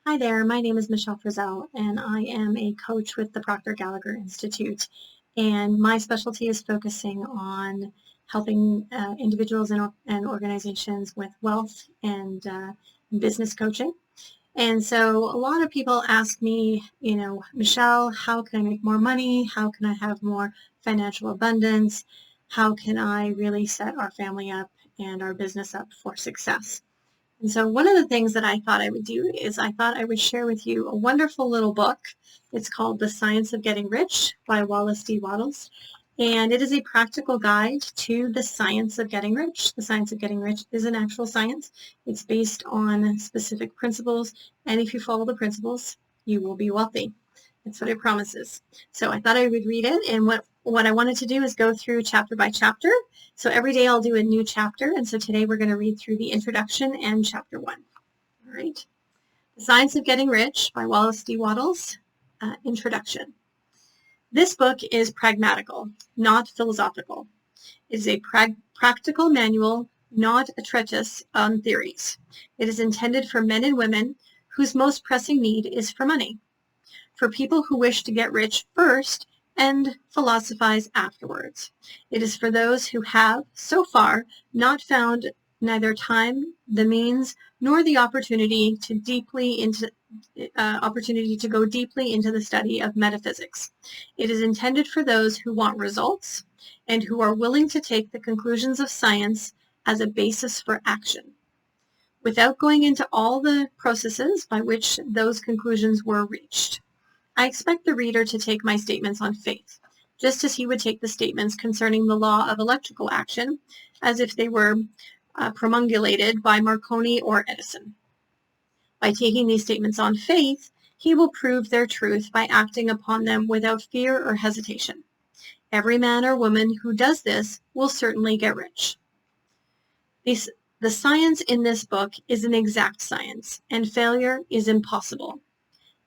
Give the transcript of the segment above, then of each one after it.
Hi there, my name is Michelle Frizzell, and I am a coach with the Proctor Gallagher Institute. And my specialty is focusing on helping individuals and organizations with wealth and business coaching. And so a lot of people ask me, Michelle, how can I make more money? How can I have more financial abundance? How can I really set our family up and our business up for success? And so one of the things that I thought I would do is I thought I would share with you a wonderful little book. It's called The Science of Getting Rich by Wallace D. Wattles. And it is a practical guide to the science of getting rich. The science of getting rich is an actual science. It's based on specific principles. And if you follow the principles, you will be wealthy. That's what it promises. So I thought I would read it. And what I wanted to do is go through chapter by chapter. So every day I'll do a new chapter. And so today we're going to read through the introduction and chapter 1. All right. The Science of Getting Rich by Wallace D. Wattles. Introduction. This book is pragmatical, not philosophical. It is a practical manual, not a treatise on theories. It is intended for men and women whose most pressing need is for money, for people who wish to get rich first and philosophize afterwards. It is for those who have, so far, not found neither time, the means, nor the opportunity to go deeply into the study of metaphysics. It is intended for those who want results and who are willing to take the conclusions of science as a basis for action, without going into all the processes by which those conclusions were reached. I expect the reader to take my statements on faith, just as he would take the statements concerning the law of electrical action, as if they were promulgated by Marconi or Edison. By taking these statements on faith, he will prove their truth by acting upon them without fear or hesitation. Every man or woman who does this will certainly get rich. The science in this book is an exact science, and failure is impossible.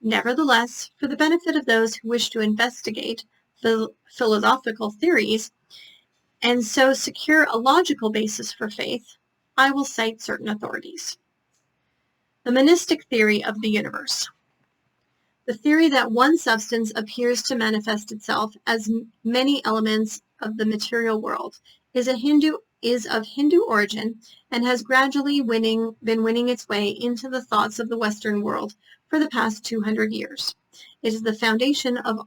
Nevertheless, for the benefit of those who wish to investigate philosophical theories and so secure a logical basis for faith, I will cite certain authorities. The Menistic theory of the universe. The theory that one substance appears to manifest itself as many elements of the material world is of Hindu origin and has gradually been winning its way into the thoughts of the Western world for the past 200 years. It is the foundation of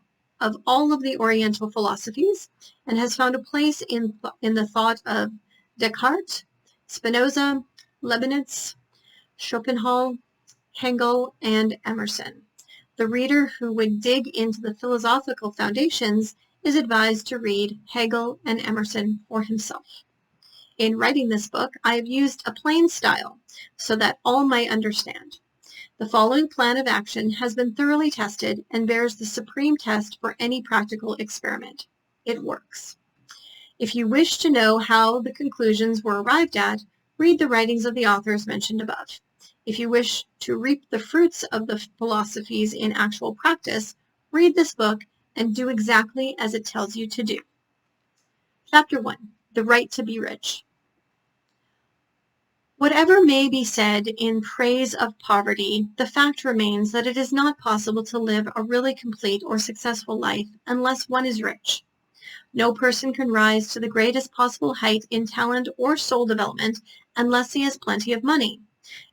all of the Oriental philosophies and has found a place in the thought of Descartes, Spinoza, Leibniz, Schopenhauer, Hegel, and Emerson. The reader who would dig into the philosophical foundations is advised to read Hegel and Emerson for himself. In writing this book, I have used a plain style so that all might understand. The following plan of action has been thoroughly tested and bears the supreme test for any practical experiment. It works. If you wish to know how the conclusions were arrived at, read the writings of the authors mentioned above. If you wish to reap the fruits of the philosophies in actual practice, read this book and do exactly as it tells you to do. Chapter 1. The Right to be Rich. Whatever may be said in praise of poverty, the fact remains that it is not possible to live a really complete or successful life unless one is rich. No person can rise to the greatest possible height in talent or soul development unless he has plenty of money.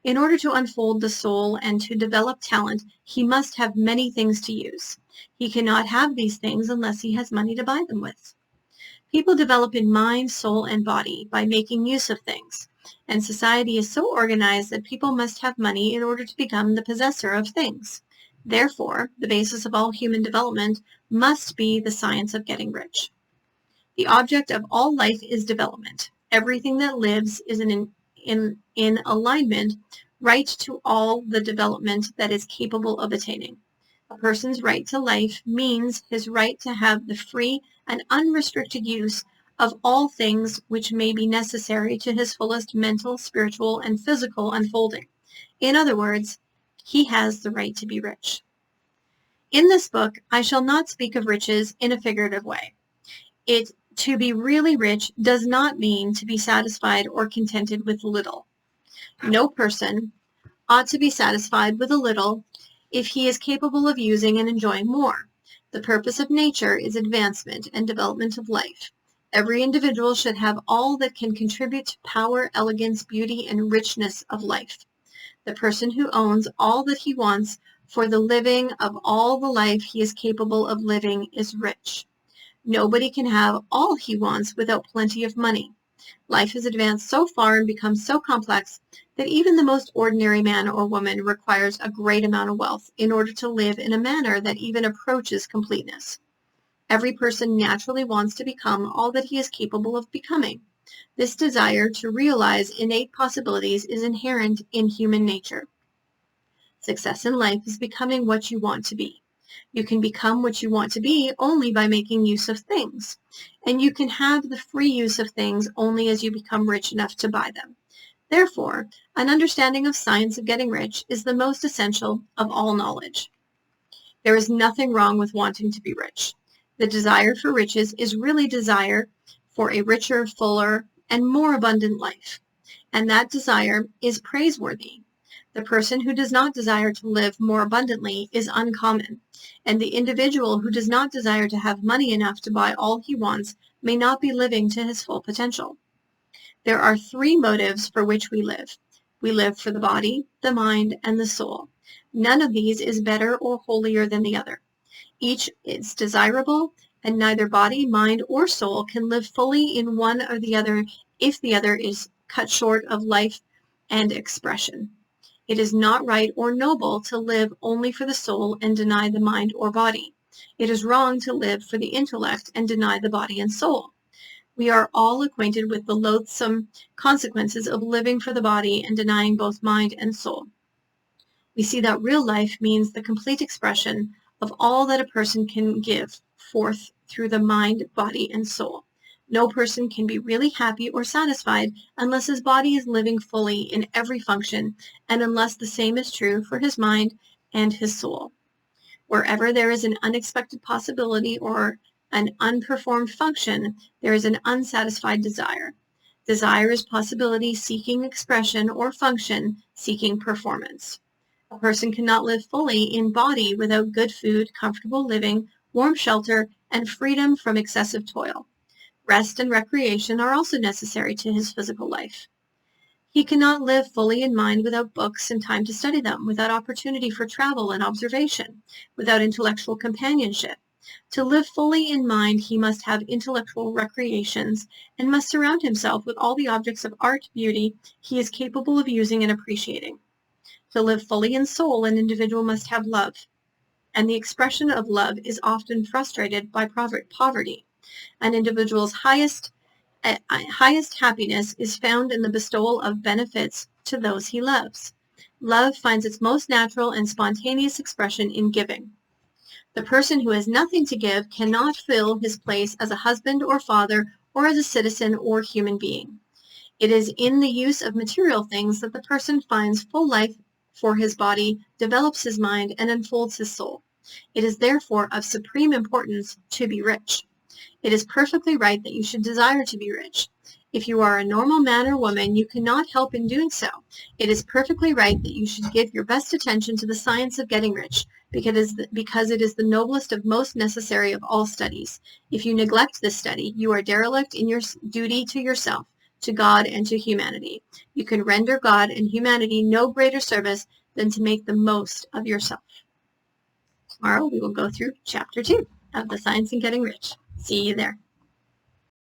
In order to unfold the soul and to develop talent, he must have many things to use. He cannot have these things unless he has money to buy them with. People develop in mind, soul, and body by making use of things, and society is so organized that people must have money in order to become the possessor of things. Therefore, the basis of all human development must be the science of getting rich. The object of all life is development. Everything that lives is in alignment right to all the development that is capable of attaining. A person's right to life means his right to have the free and unrestricted use of all things which may be necessary to his fullest mental, spiritual, and physical unfolding. In other words, he has the right to be rich. In this book, I shall not speak of riches in a figurative way. To be really rich does not mean to be satisfied or contented with little. No person ought to be satisfied with a little if he is capable of using and enjoying more. The purpose of nature is advancement and development of life. Every individual should have all that can contribute to power, elegance, beauty, and richness of life. The person who owns all that he wants for the living of all the life he is capable of living is rich. Nobody can have all he wants without plenty of money. Life has advanced so far and become so complex that even the most ordinary man or woman requires a great amount of wealth in order to live in a manner that even approaches completeness. Every person naturally wants to become all that he is capable of becoming. This desire to realize innate possibilities is inherent in human nature. Success in life is becoming what you want to be. You can become what you want to be only by making use of things, and you can have the free use of things only as you become rich enough to buy them. Therefore, an understanding of science of getting rich is the most essential of all knowledge. There is nothing wrong with wanting to be rich. The desire for riches is really desire for a richer, fuller, and more abundant life, and that desire is praiseworthy. The person who does not desire to live more abundantly is uncommon, and the individual who does not desire to have money enough to buy all he wants may not be living to his full potential. There are three motives for which we live. We live for the body, the mind, and the soul. None of these is better or holier than the other. Each is desirable, and neither body, mind, or soul can live fully in one or the other if the other is cut short of life and expression. It is not right or noble to live only for the soul and deny the mind or body. It is wrong to live for the intellect and deny the body and soul. We are all acquainted with the loathsome consequences of living for the body and denying both mind and soul. We see that real life means the complete expression of all that a person can give forth through the mind, body, and soul. No person can be really happy or satisfied unless his body is living fully in every function, and unless the same is true for his mind and his soul. Wherever there is an unexpected possibility or an unperformed function, there is an unsatisfied desire. Desire is possibility seeking expression or function seeking performance. A person cannot live fully in body without good food, comfortable living, warm shelter, and freedom from excessive toil. Rest and recreation are also necessary to his physical life. He cannot live fully in mind without books and time to study them, without opportunity for travel and observation, without intellectual companionship. To live fully in mind, he must have intellectual recreations and must surround himself with all the objects of art, beauty he is capable of using and appreciating. To live fully in soul, an individual must have love, and the expression of love is often frustrated by poverty. An individual's highest happiness is found in the bestowal of benefits to those he loves. Love finds its most natural and spontaneous expression in giving. The person who has nothing to give cannot fill his place as a husband or father or as a citizen or human being. It is in the use of material things that the person finds full life for his body, develops his mind, and unfolds his soul. It is therefore of supreme importance to be rich. It is perfectly right that you should desire to be rich. If you are a normal man or woman, you cannot help in doing so. It is perfectly right that you should give your best attention to the science of getting rich, because it is the noblest of most necessary of all studies. If you neglect this study, you are derelict in your duty to yourself, to God, and to humanity. You can render God and humanity no greater service than to make the most of yourself. Tomorrow we will go through Chapter 2 of The Science of Getting Rich. See you there.